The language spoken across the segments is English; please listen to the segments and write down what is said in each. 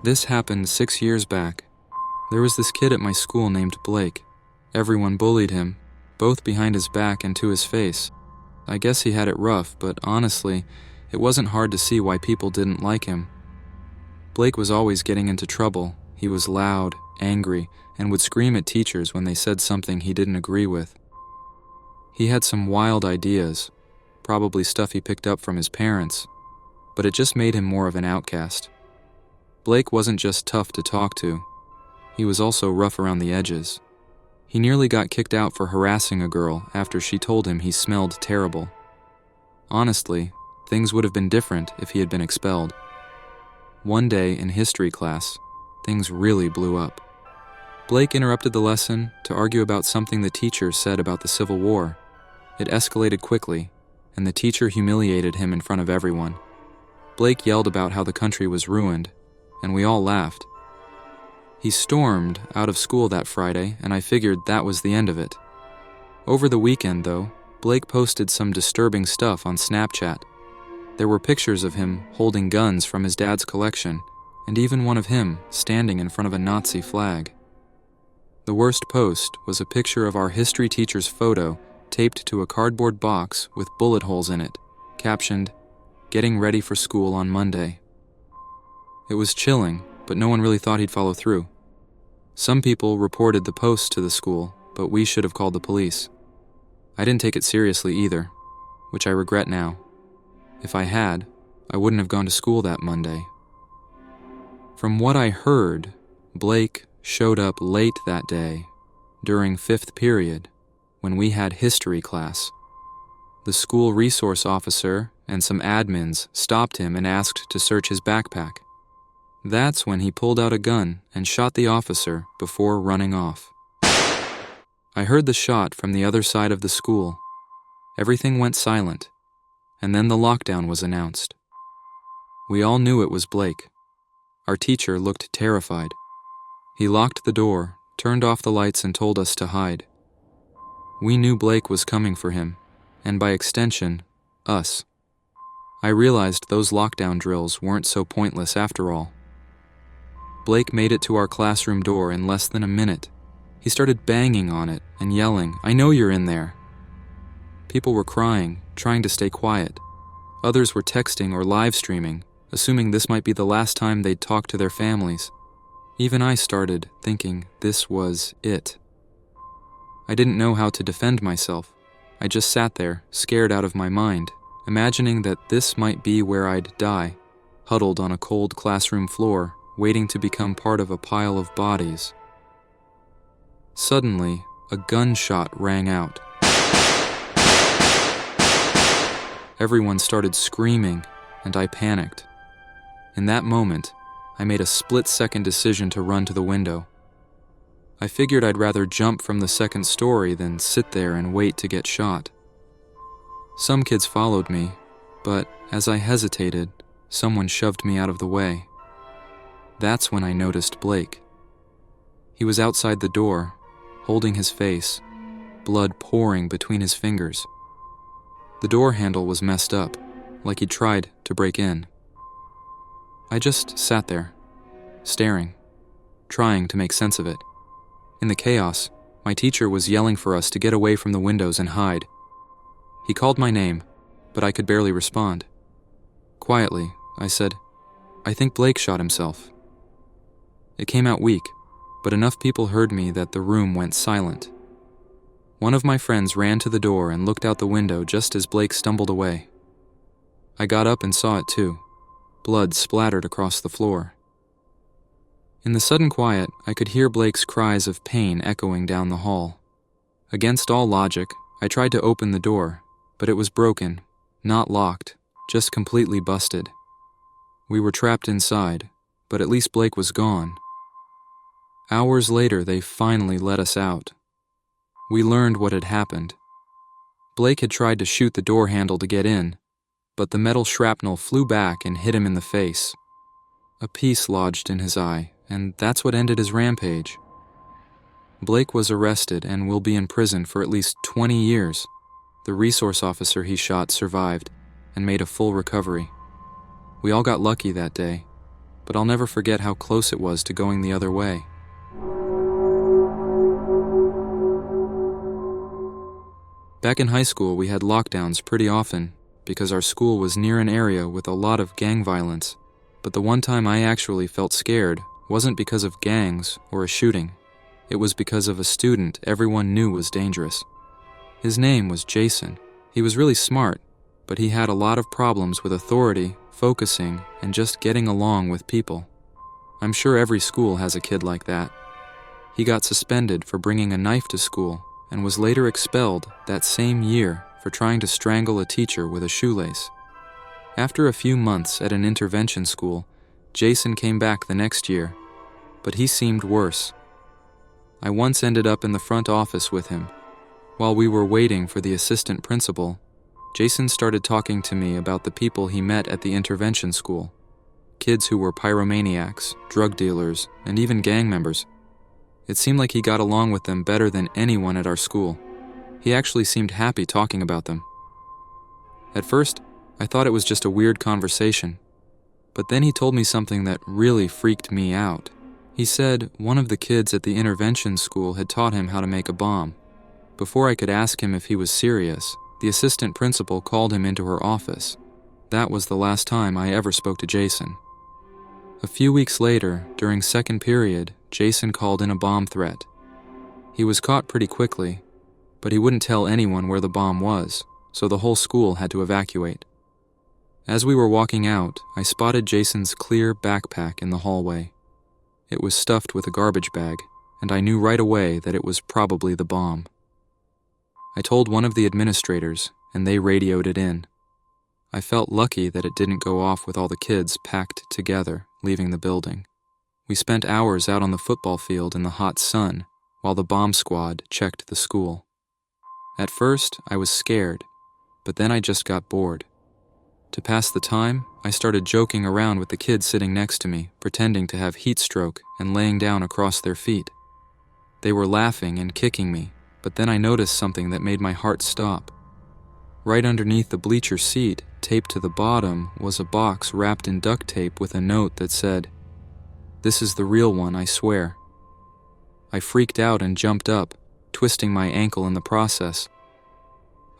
This happened 6 years back. There was this kid at my school named Blake. Everyone bullied him, both behind his back and to his face. I guess he had it rough, but honestly, it wasn't hard to see why people didn't like him. Blake was always getting into trouble. He was loud, angry, and would scream at teachers when they said something he didn't agree with. He had some wild ideas, probably stuff he picked up from his parents, but it just made him more of an outcast. Blake wasn't just tough to talk to. He was also rough around the edges. He nearly got kicked out for harassing a girl after she told him he smelled terrible. Honestly, things would have been different if he had been expelled. One day in history class, things really blew up. Blake interrupted the lesson to argue about something the teacher said about the Civil War. It escalated quickly, and the teacher humiliated him in front of everyone. Blake yelled about how the country was ruined, and we all laughed. He stormed out of school that Friday, and I figured that was the end of it. Over the weekend, though, Blake posted some disturbing stuff on Snapchat. There were pictures of him holding guns from his dad's collection, and even one of him standing in front of a Nazi flag. The worst post was a picture of our history teacher's photo taped to a cardboard box with bullet holes in it, captioned, "Getting ready for school on Monday." It was chilling, but no one really thought he'd follow through. Some people reported the post to the school, but we should have called the police. I didn't take it seriously either, which I regret now. If I had, I wouldn't have gone to school that Monday. From what I heard, Blake showed up late that day, during 5th period, when we had history class. The school resource officer and some admins stopped him and asked to search his backpack. That's when he pulled out a gun and shot the officer before running off. I heard the shot from the other side of the school. Everything went silent, and then the lockdown was announced. We all knew it was Blake. Our teacher looked terrified. He locked the door, turned off the lights, and told us to hide. We knew Blake was coming for him, and by extension, us. I realized those lockdown drills weren't so pointless after all. Blake made it to our classroom door in less than a minute. He started banging on it and yelling, "I know you're in there." People were crying, trying to stay quiet. Others were texting or live streaming, assuming this might be the last time they'd talk to their families. Even I started thinking this was it. I didn't know how to defend myself. I just sat there, scared out of my mind, imagining that this might be where I'd die, huddled on a cold classroom floor, waiting to become part of a pile of bodies. Suddenly, a gunshot rang out. Everyone started screaming, and I panicked. In that moment, I made a split-second decision to run to the window. I figured I'd rather jump from the 2nd story than sit there and wait to get shot. Some kids followed me, but as I hesitated, someone shoved me out of the way. That's when I noticed Blake. He was outside the door, holding his face, blood pouring between his fingers. The door handle was messed up, like he'd tried to break in. I just sat there, staring, trying to make sense of it. In the chaos, my teacher was yelling for us to get away from the windows and hide. He called my name, but I could barely respond. Quietly, I said, "I think Blake shot himself." It came out weak, but enough people heard me that the room went silent. One of my friends ran to the door and looked out the window just as Blake stumbled away. I got up and saw it too. Blood splattered across the floor. In the sudden quiet, I could hear Blake's cries of pain echoing down the hall. Against all logic, I tried to open the door, but it was broken, not locked, just completely busted. We were trapped inside, but at least Blake was gone. Hours later, they finally let us out. We learned what had happened. Blake had tried to shoot the door handle to get in, but the metal shrapnel flew back and hit him in the face. A piece lodged in his eye, and that's what ended his rampage. Blake was arrested and will be in prison for at least 20 years. The resource officer he shot survived and made a full recovery. We all got lucky that day. but I'll never forget how close it was to going the other way. Back in high school, we had lockdowns pretty often because our school was near an area with a lot of gang violence. But the one time I actually felt scared wasn't because of gangs or a shooting. It was because of a student everyone knew was dangerous. His name was Jason. He was really smart, but he had a lot of problems with authority, focusing, and just getting along with people. I'm sure every school has a kid like that. He got suspended for bringing a knife to school and was later expelled that same year for trying to strangle a teacher with a shoelace. After a few months at an intervention school, Jason came back the next year, but he seemed worse. I once ended up in the front office with him. While we were waiting for the assistant principal, Jason started talking to me about the people he met at the intervention school. Kids who were pyromaniacs, drug dealers, and even gang members. It seemed like he got along with them better than anyone at our school. He actually seemed happy talking about them. At first, I thought it was just a weird conversation, but then he told me something that really freaked me out. He said one of the kids at the intervention school had taught him how to make a bomb. Before I could ask him if he was serious, the assistant principal called him into her office. That was the last time I ever spoke to Jason. A few weeks later, during second period, Jason called in a bomb threat. He was caught pretty quickly, but he wouldn't tell anyone where the bomb was, so the whole school had to evacuate. As we were walking out, I spotted Jason's clear backpack in the hallway. It was stuffed with a garbage bag, and I knew right away that it was probably the bomb. I told one of the administrators, and they radioed it in. I felt lucky that it didn't go off with all the kids packed together, leaving the building. We spent hours out on the football field in the hot sun while the bomb squad checked the school. At first, I was scared, but then I just got bored. To pass the time, I started joking around with the kids sitting next to me, pretending to have heat stroke and laying down across their feet. They were laughing and kicking me, but then I noticed something that made my heart stop. Right underneath the bleacher seat, taped to the bottom, was a box wrapped in duct tape with a note that said, "This is the real one, I swear." I freaked out and jumped up, twisting my ankle in the process.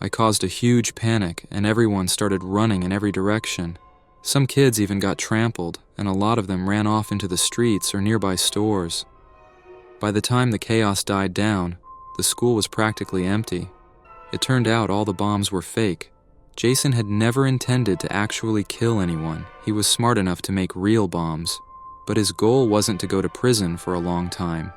I caused a huge panic, and everyone started running in every direction. Some kids even got trampled, and a lot of them ran off into the streets or nearby stores. By the time the chaos died down, the school was practically empty. It turned out all the bombs were fake. Jason had never intended to actually kill anyone. He was smart enough to make real bombs, but his goal wasn't to go to prison for a long time.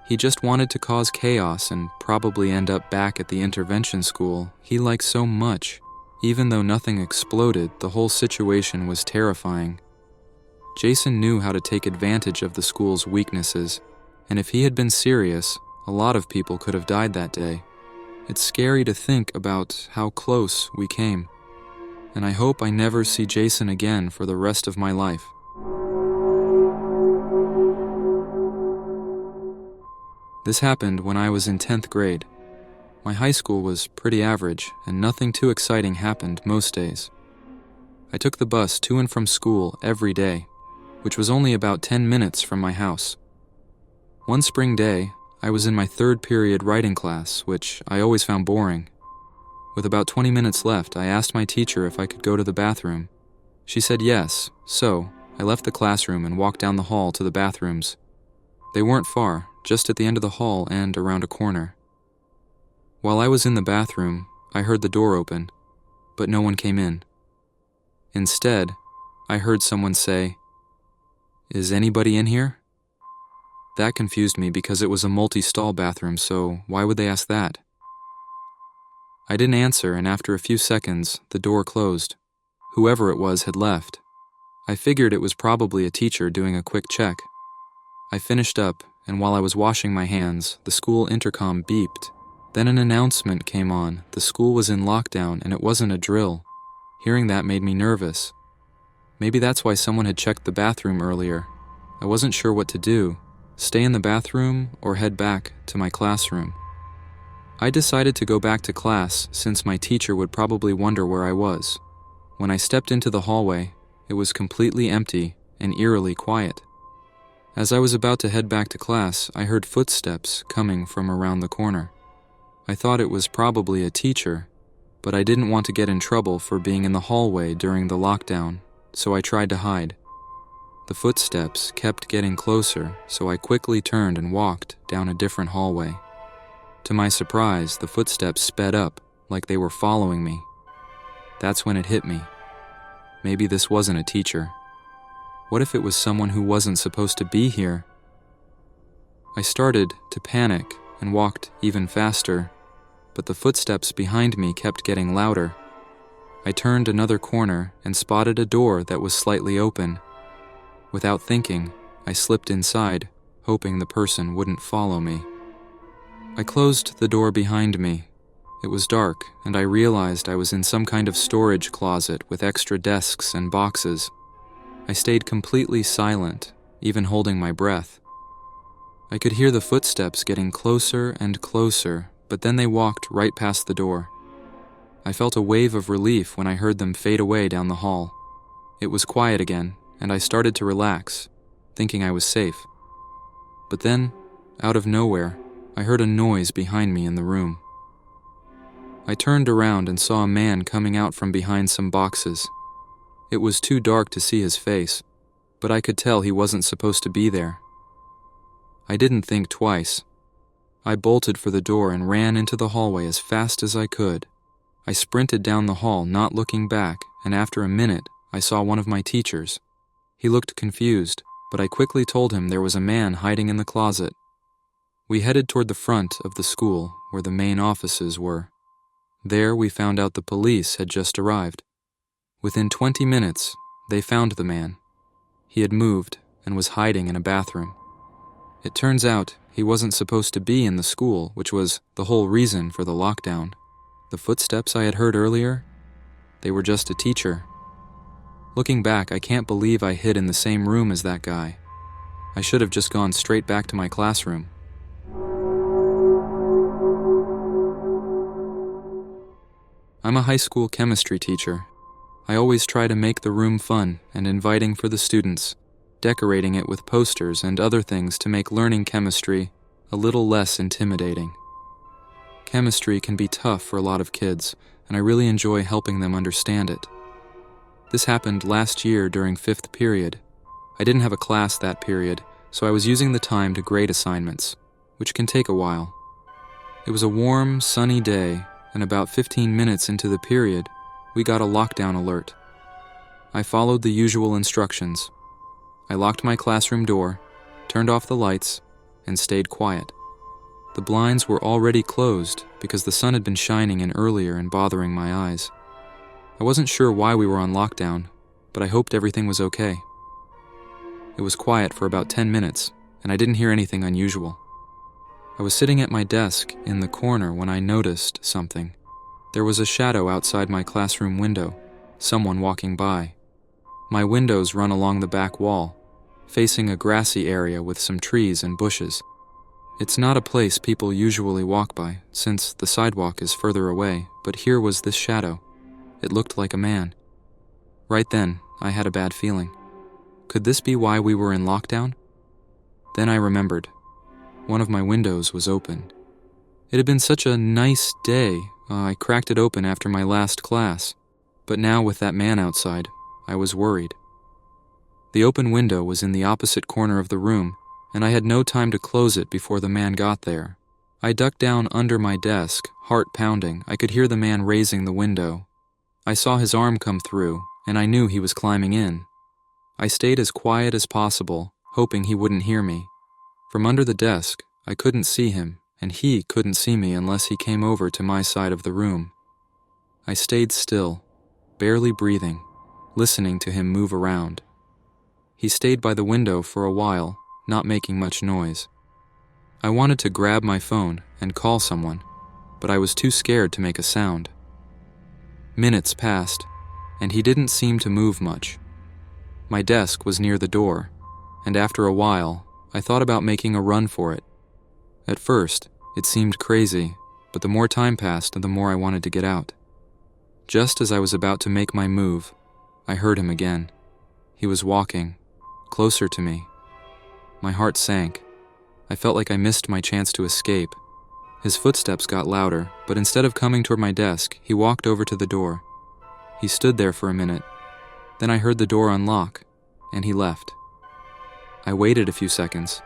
He just wanted to cause chaos and probably end up back at the intervention school he liked so much. Even though nothing exploded, the whole situation was terrifying. Jason knew how to take advantage of the school's weaknesses, and if he had been serious, a lot of people could have died that day. It's scary to think about how close we came, and I hope I never see Jason again for the rest of my life. This happened when I was in 10th grade. My high school was pretty average, and nothing too exciting happened most days. I took the bus to and from school every day, which was only about 10 minutes from my house. One spring day, I was in my third period writing class, which I always found boring. With about 20 minutes left, I asked my teacher if I could go to the bathroom. She said yes, so I left the classroom and walked down the hall to the bathrooms. They weren't far, just at the end of the hall and around a corner. While I was in the bathroom, I heard the door open, but no one came in. Instead, I heard someone say, "Is anybody in here?" That confused me because it was a multi-stall bathroom, so why would they ask that? I didn't answer, and after a few seconds, the door closed. Whoever it was had left. I figured it was probably a teacher doing a quick check. I finished up, and while I was washing my hands, the school intercom beeped. Then an announcement came on. The school was in lockdown, and it wasn't a drill. Hearing that made me nervous. Maybe that's why someone had checked the bathroom earlier. I wasn't sure what to do. Stay in the bathroom or head back to my classroom. I decided to go back to class since my teacher would probably wonder where I was. When I stepped into the hallway, it was completely empty and eerily quiet. As I was about to head back to class, I heard footsteps coming from around the corner. I thought it was probably a teacher, but I didn't want to get in trouble for being in the hallway during the lockdown, so I tried to hide. The footsteps kept getting closer, so I quickly turned and walked down a different hallway. To my surprise, the footsteps sped up, like they were following me. That's when it hit me. Maybe this wasn't a teacher. What if it was someone who wasn't supposed to be here? I started to panic and walked even faster, but the footsteps behind me kept getting louder. I turned another corner and spotted a door that was slightly open. Without thinking, I slipped inside, hoping the person wouldn't follow me. I closed the door behind me. It was dark, and I realized I was in some kind of storage closet with extra desks and boxes. I stayed completely silent, even holding my breath. I could hear the footsteps getting closer and closer, but then they walked right past the door. I felt a wave of relief when I heard them fade away down the hall. It was quiet again, and I started to relax, thinking I was safe. But then, out of nowhere, I heard a noise behind me in the room. I turned around and saw a man coming out from behind some boxes. It was too dark to see his face, but I could tell he wasn't supposed to be there. I didn't think twice. I bolted for the door and ran into the hallway as fast as I could. I sprinted down the hall, not looking back, and after a minute, I saw one of my teachers. He looked confused, but I quickly told him there was a man hiding in the closet. We headed toward the front of the school, where the main offices were. There we found out the police had just arrived. Within 20 minutes, they found the man. He had moved and was hiding in a bathroom. It turns out he wasn't supposed to be in the school, which was the whole reason for the lockdown. The footsteps I had heard earlier, they were just a teacher. Looking back, I can't believe I hid in the same room as that guy. I should have just gone straight back to my classroom. I'm a high school chemistry teacher. I always try to make the room fun and inviting for the students, decorating it with posters and other things to make learning chemistry a little less intimidating. Chemistry can be tough for a lot of kids, and I really enjoy helping them understand it. This happened last year during 5th period. I didn't have a class that period, so I was using the time to grade assignments, which can take a while. It was a warm, sunny day, and about 15 minutes into the period, we got a lockdown alert. I followed the usual instructions. I locked my classroom door, turned off the lights, and stayed quiet. The blinds were already closed because the sun had been shining in earlier and bothering my eyes. I wasn't sure why we were on lockdown, but I hoped everything was okay. It was quiet for about 10 minutes, and I didn't hear anything unusual. I was sitting at my desk in the corner when I noticed something. There was a shadow outside my classroom window, someone walking by. My windows run along the back wall, facing a grassy area with some trees and bushes. It's not a place people usually walk by, since the sidewalk is further away, but here was this shadow. It looked like a man. Right then, I had a bad feeling. Could this be why we were in lockdown? Then I remembered. One of my windows was open. It had been such a nice day, I cracked it open after my last class, but now with that man outside, I was worried. The open window was in the opposite corner of the room, and I had no time to close it before the man got there. I ducked down under my desk, heart pounding. I could hear the man raising the window. I saw his arm come through, and I knew he was climbing in. I stayed as quiet as possible, hoping he wouldn't hear me. From under the desk, I couldn't see him, and he couldn't see me unless he came over to my side of the room. I stayed still, barely breathing, listening to him move around. He stayed by the window for a while, not making much noise. I wanted to grab my phone and call someone, but I was too scared to make a sound. Minutes passed, and he didn't seem to move much. My desk was near the door, and after a while, I thought about making a run for it. At first, it seemed crazy, but the more time passed, the more I wanted to get out. Just as I was about to make my move, I heard him again. He was walking, closer to me. My heart sank. I felt like I missed my chance to escape. His footsteps got louder, but instead of coming toward my desk, he walked over to the door. He stood there for a minute. Then I heard the door unlock, and he left. I waited a few seconds,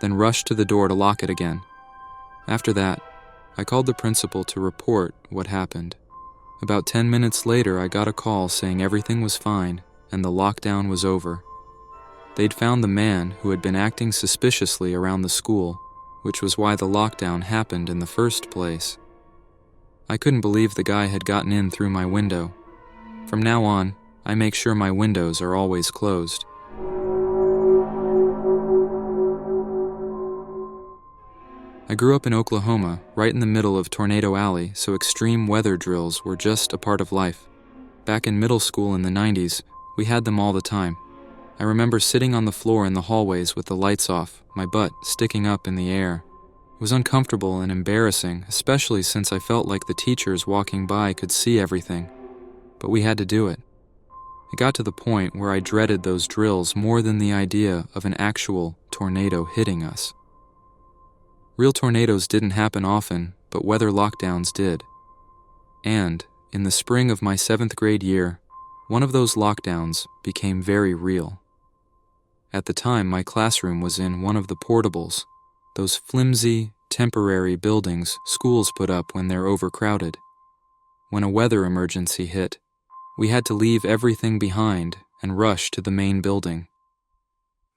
then rushed to the door to lock it again. After that, I called the principal to report what happened. About 10 minutes later, I got a call saying everything was fine and the lockdown was over. They'd found the man who had been acting suspiciously around the school, which was why the lockdown happened in the first place. I couldn't believe the guy had gotten in through my window. From now on, I make sure my windows are always closed. I grew up in Oklahoma, right in the middle of Tornado Alley, so extreme weather drills were just a part of life. Back in middle school in the 90s, we had them all the time. I remember sitting on the floor in the hallways with the lights off, my butt sticking up in the air. It was uncomfortable and embarrassing, especially since I felt like the teachers walking by could see everything. But we had to do it. It got to the point where I dreaded those drills more than the idea of an actual tornado hitting us. Real tornadoes didn't happen often, but weather lockdowns did. And, in the spring of my 7th grade year, one of those lockdowns became very real. At the time, my classroom was in one of the portables, those flimsy, temporary buildings schools put up when they're overcrowded. When a weather emergency hit, we had to leave everything behind and rush to the main building.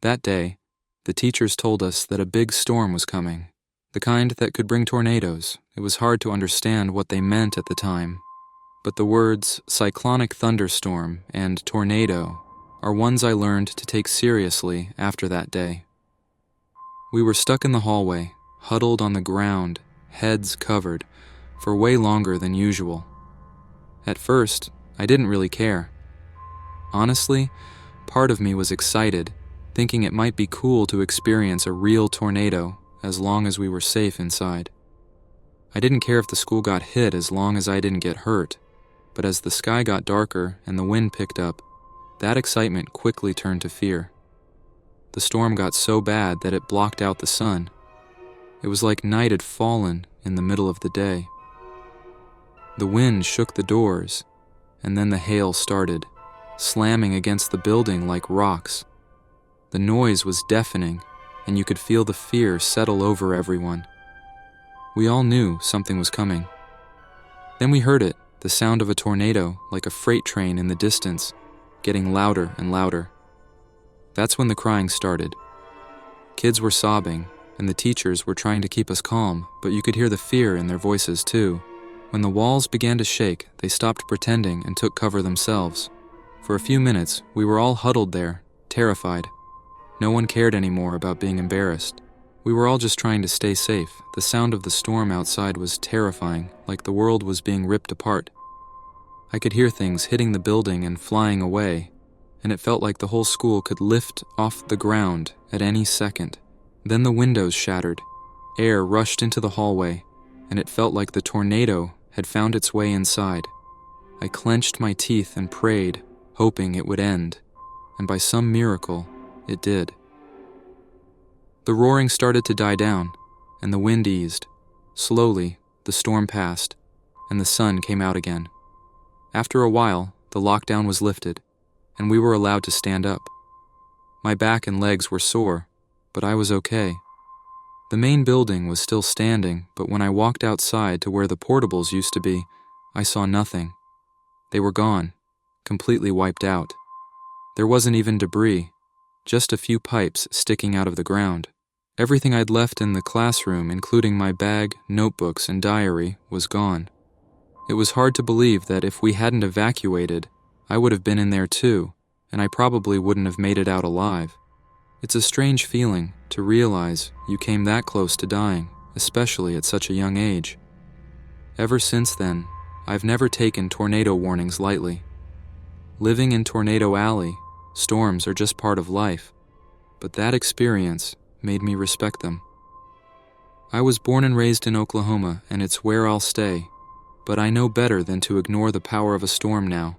That day, the teachers told us that a big storm was coming, the kind that could bring tornadoes. It was hard to understand what they meant at the time, but the words cyclonic thunderstorm and tornado are ones I learned to take seriously after that day. We were stuck in the hallway, huddled on the ground, heads covered, for way longer than usual. At first, I didn't really care. Honestly, part of me was excited, thinking it might be cool to experience a real tornado as long as we were safe inside. I didn't care if the school got hit as long as I didn't get hurt, but as the sky got darker and the wind picked up, that excitement quickly turned to fear. The storm got so bad that it blocked out the sun. It was like night had fallen in the middle of the day. The wind shook the doors, and then the hail started, slamming against the building like rocks. The noise was deafening, and you could feel the fear settle over everyone. We all knew something was coming. Then we heard it, the sound of a tornado, like a freight train in the distance, getting louder and louder. That's when the crying started. Kids were sobbing, and the teachers were trying to keep us calm, but you could hear the fear in their voices too. When the walls began to shake, they stopped pretending and took cover themselves. For a few minutes, we were all huddled there, terrified. No one cared anymore about being embarrassed. We were all just trying to stay safe. The sound of the storm outside was terrifying, like the world was being ripped apart. I could hear things hitting the building and flying away, and it felt like the whole school could lift off the ground at any second. Then the windows shattered. Air rushed into the hallway, and it felt like the tornado had found its way inside. I clenched my teeth and prayed, hoping it would end, and by some miracle, it did. The roaring started to die down, and the wind eased. Slowly, the storm passed, and the sun came out again. After a while, the lockdown was lifted, and we were allowed to stand up. My back and legs were sore, but I was okay. The main building was still standing, but when I walked outside to where the portables used to be, I saw nothing. They were gone, completely wiped out. There wasn't even debris, just a few pipes sticking out of the ground. Everything I'd left in the classroom, including my bag, notebooks, and diary, was gone. It was hard to believe that if we hadn't evacuated, I would have been in there too, and I probably wouldn't have made it out alive. It's a strange feeling to realize you came that close to dying, especially at such a young age. Ever since then, I've never taken tornado warnings lightly. Living in Tornado Alley, storms are just part of life, but that experience made me respect them. I was born and raised in Oklahoma, and it's where I'll stay, but I know better than to ignore the power of a storm now.